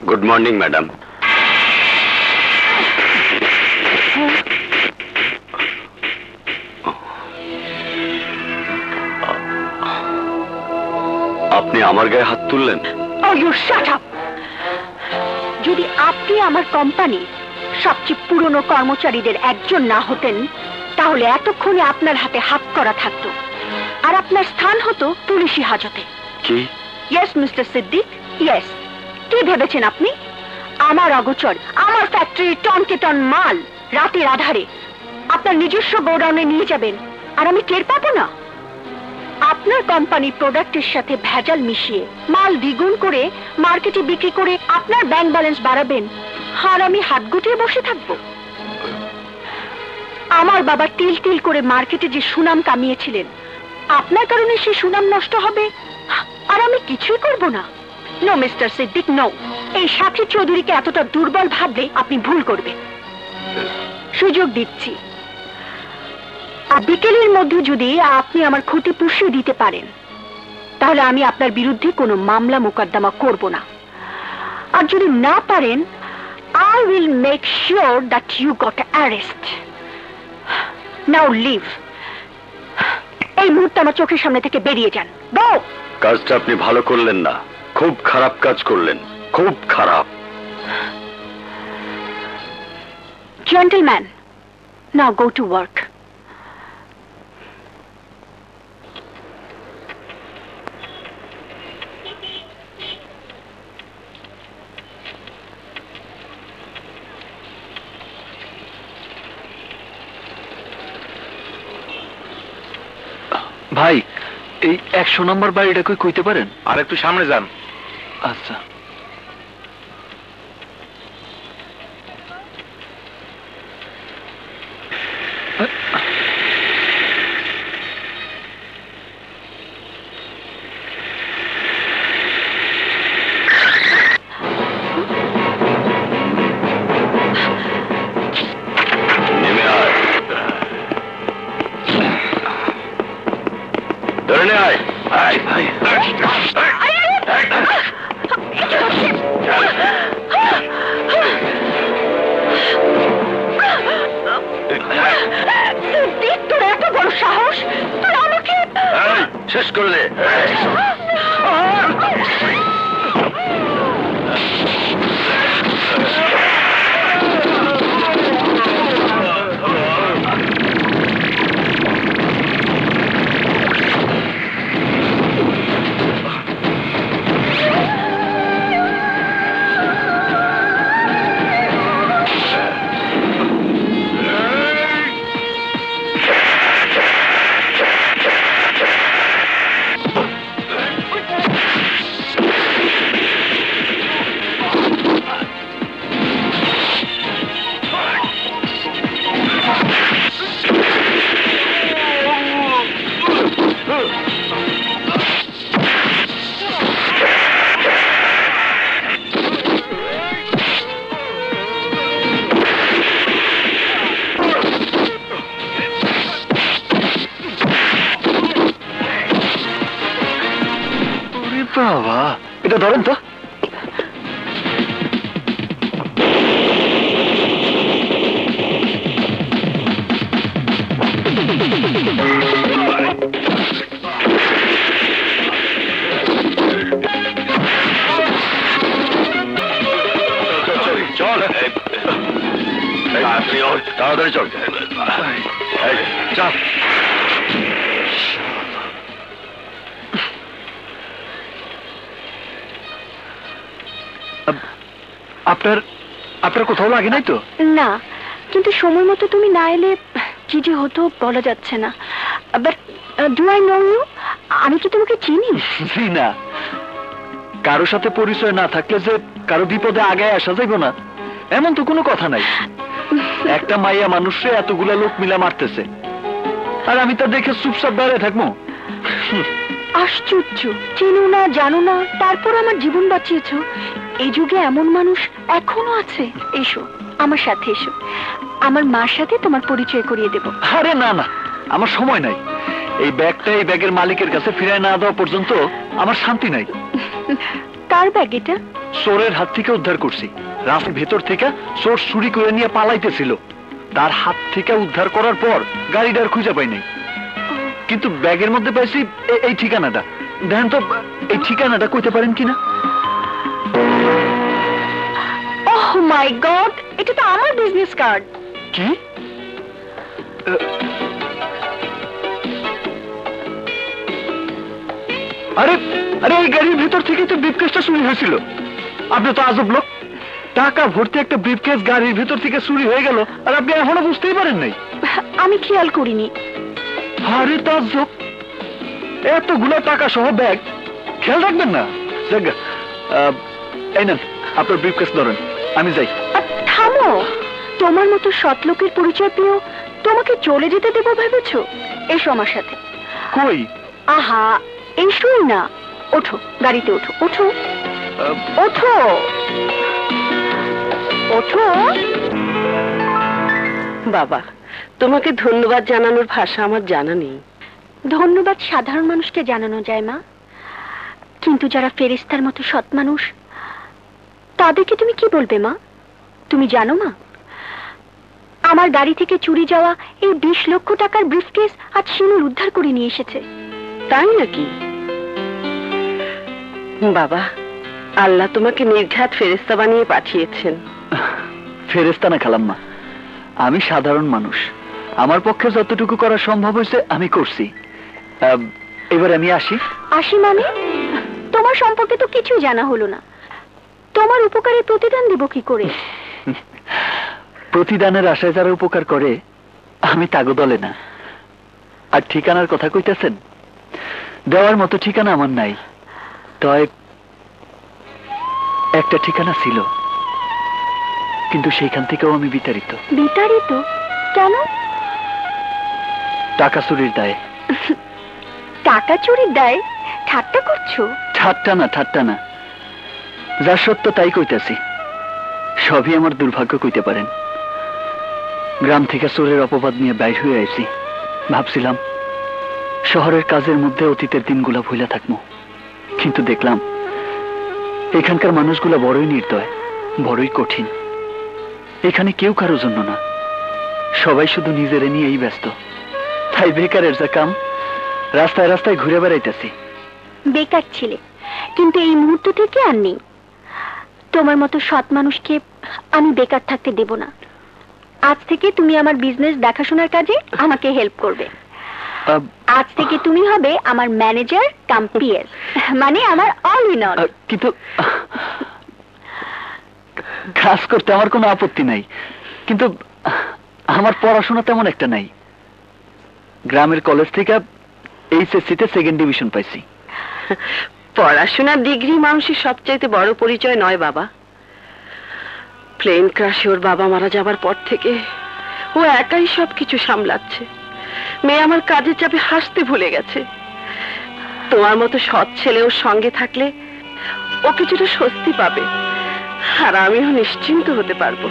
Good morning madam. আপনি আমার গায়ে হাত তুললেন? Oh, you shut up! যদি আপনি আমার কোম্পানি সবচেয়ে পুরনো কর্মচারীদের একজন না হতেন তাহলে এতক্ষণে আপনার হাতে হাত করা থাকতো আর আপনার স্থান হতো পুলিশি হাজতে। কি? Yes mister Siddique, yes. কি ভেবেছেন আপনি আমার অগোচর আমার ফ্যাক্টরির টনকে টন মাল রাতের আধারে আপনার নিজস্ব গোডাউনে নিয়ে যাবেন আর আমি টের পাবো না? আপনার কোম্পানি প্রোডাক্টের সাথে ভেজাল মিশিয়ে মাল দ্বিগুণ করে মার্কেটে বিক্রি করে আপনার ব্যাংক ব্যালেন্স বাড়াবেন আর আমি হাত গুটিয়ে বসে থাকবো? আমার বাবা তিল তিল করে মার্কেটে যে সুনাম কামিয়েছিলেন আপনার কারণে সেই সুনাম নষ্ট হবে আর আমি কিছুই করব না? No Mister Siddique, no. এই সাথী চৌধুরীকে এতটা দুর্বল ভাবলে আপনি ভুল করবেন। সুযোগ দিচ্ছি, আর বিকেলের মধ্যে যদি আপনি আমার ক্ষতি পুষিয়ে দিতে পারেন তাহলে আমি আপনার বিরুদ্ধে কোনো মামলা মোকদ্দমা করব না। আর যদি না পারেন I will make sure that you got arrest. Now leave. এই মুহূর্তে আমার চোখের সামনে থেকে বেরিয়ে যান। Go! কাজটা আপনি ভালো করলেন না, খুব খারাপ কাজ করলেন, খুব খারাপ। Gentlemen, now go to work. ভাই, এই 100 নম্বর বাড়িটা কই কইতে পারেন? আর একটু সামনে যান। আচ্ছা। নেমে আয়, ধরে নে আয়। আয় ভাই। সিদ্দিক, তোর এত বড় সাহস, তুই আমাকে শেষ করলে? বাবা, এটা ধরেন তো। চল, তাড়াতাড়ি চল। চল। আপনার কোথাও লাগে নাই তো? না, কিন্তু সময় মতো তুমি না এলে কি যে হতো বলা যাচ্ছে না। But do I know you? আমি কি তোমাকে চিনি? না, কারো সাথে পরিচয় না থাকলে যে কারো বিপদে আগে আসা যাইব না এমন তো কোনো কথা নাই। একটা মাইয়া মানুষে এতগুলা লোক মিলা মারতেছে আর আমি তা দেখে চুপচাপ দাঁড়িয়ে থাকবো? আশ্চর্য, চিনো না, জানো না, তারপর আমার জীবন বাঁচিয়েছ। এই যুগে এমন মানুষ এখনো আছে। এসো আমার সাথে, এসো, আমার মার সাথে তোমার পরিচয় করিয়ে দেব। আরে না না, আমার সময় নাই। এই ব্যাগটা এই ব্যাগের মালিকের কাছে ফিরায় না দেওয়া পর্যন্ত আমার শান্তি নাই। কার ব্যাগ এটা? চোরের হাত থেকে উদ্ধার করছি। রাস্তার ভেতর থেকে চোর চুরি করে নিয়ে পালাইতেছিল, তার হাত থেকে উদ্ধার করার পর গাড়িটার খুঁজে পাই নাই, কিন্তু ব্যাগের মধ্যে পাইছি এই ঠিকানাটা। দেখেন তো এই ঠিকানাটা কইতে পারেন কিনা? ওহ মাই গড, এটা তো আমার বিজনেস কার্ড। কি? আরে আরে এই গাড়ির ভিতর থেকে তো ব্রিফকেসটা চুরি হয়েছিল। আপনি তো আজব লোক, টাকা ভর্তি একটা ব্রিফকেস গাড়ির ভিতর থেকে চুরি হয়ে গেল আর আপনি এখনো বুঝতেই পারেন নাই? আমি খেয়াল করিনি। আরে তাজ্জব, এতগুলা টাকা সহ ব্যাগ খেয়াল রাখবেন না? যাক, এই নেন আপনার ব্রিফকেস ধরেন, আমি যাই। থামো, তোমার মতো সৎ লোকের পরিচয় পেয়েও তোমাকে চলে যেতে দেবো ভেবেছো? এসো আমার সাথে। কই? আহা, এসোই না, ওঠো, গাড়িতে ওঠো, ওঠো, ওঠো, ওঠো। বাবা, তোমাকে ধন্যবাদ জানানোর ভাষা আমার জানা নেই। ধন্যবাদ সাধারণ মানুষকে জানানো যায় মা, কিন্তু যারা ফেরেশতার মতো সৎ মানুষ তাদেরকে তুমি কি বলবে মা? তুমি জানো মা, আমার গাড়ি থেকে চুরি যাওয়া এই 20 লক্ষ টাকার ব্রিফকেস আজ শিমুল উদ্ধার করে নিয়ে এসেছে। তাই নাকি? বাবা, আল্লাহ তোমাকে নির্ঘাত ফেরেশতা বানিয়ে পাঠিয়েছেন। ফেরেশতা না খালাম্মা, আমি সাধারণ মানুষ, আমার পক্ষে যতটুকু করা সম্ভব হয়েছে আমি করছি। এবার আমি আসি। আসি মানে? তোমার সম্পর্কে তো কিছুই জানা হলো না, তোমার উপকারের প্রতিদান দেব কি করে? প্রতিদানের আশায় যারা উপকার করে আমি তাগো দলে না। আর ঠিকানার কথা কইতেছেন, দেওয়ার মতো ঠিকানা আমার নাই, তয় একটা ঠিকানা ছিল, কিন্তু সেইখান থেকেও আমি বিতাড়িত। বিতাড়িত কেন? টাকা চুরির দায়ে। টাকা চুরির দায়? ঠাট্টা করছো? ঠাট্টা না, ঠাট্টা না, যা সত্য তাই কইতাছি। সবই আমার দুর্ভাগ্য কইতে পারেন। গ্রাম থেকে চোরের অপবাদ নিয়ে বাইর হয়ে আইছি, ভাবছিলাম শহরের কাজের মধ্যে অতীতের দিনগুলা ভুলে থাকবো, কিন্তু দেখলাম এখানকার মানুষগুলা বড়ই নির্দয়, বড়ই কঠিন। এখানে কেউ কারো জন্য না, সবাই শুধু নিজেরে নিয়েই ব্যস্ত। তাই বেকারের যা কাম, রাস্তায় রাস্তায় ঘুরে বেড়াইতেছি। বেকার ছিলে, কিন্তু এই মুহূর্ত থেকে আর নেই। তোমার মতো সৎ মানুষকে আমি বেকার থাকতে দেব না। আজ থেকে তুমি আমার বিজনেস দেখাশোনার কাজে আমাকে হেল্প করবে। আজ থেকে তুমি হবে আমার ম্যানেজার কাম পিএস, মানে আমার অল ইন অল। কিন্তু কাজ করতে আমার কোনো আপত্তি নাই, কিন্তু আমার পড়াশোনা তেমন একটা নাই। গ্রামের কলেজ থেকে এইচএসসিতে সেকেন্ড ডিভিশন পাইছি। পড়াশোনার ডিগ্রি মানুষের সবচাইতে বড় পরিচয় নয় বাবা। প্লেন ক্রাশে ওর বাবা মারা যাবার পর থেকে ও একাই সবকিছু সামলাচ্ছে। মেয়ে আমার কাজের চাপে হাসতে ভুলে গেছে। তোমার মতো সৎ ছেলে ওর সঙ্গে থাকলে ও কিছুটা স্বস্তি পাবে, আর আমিও নিশ্চিন্ত হতে পারবো।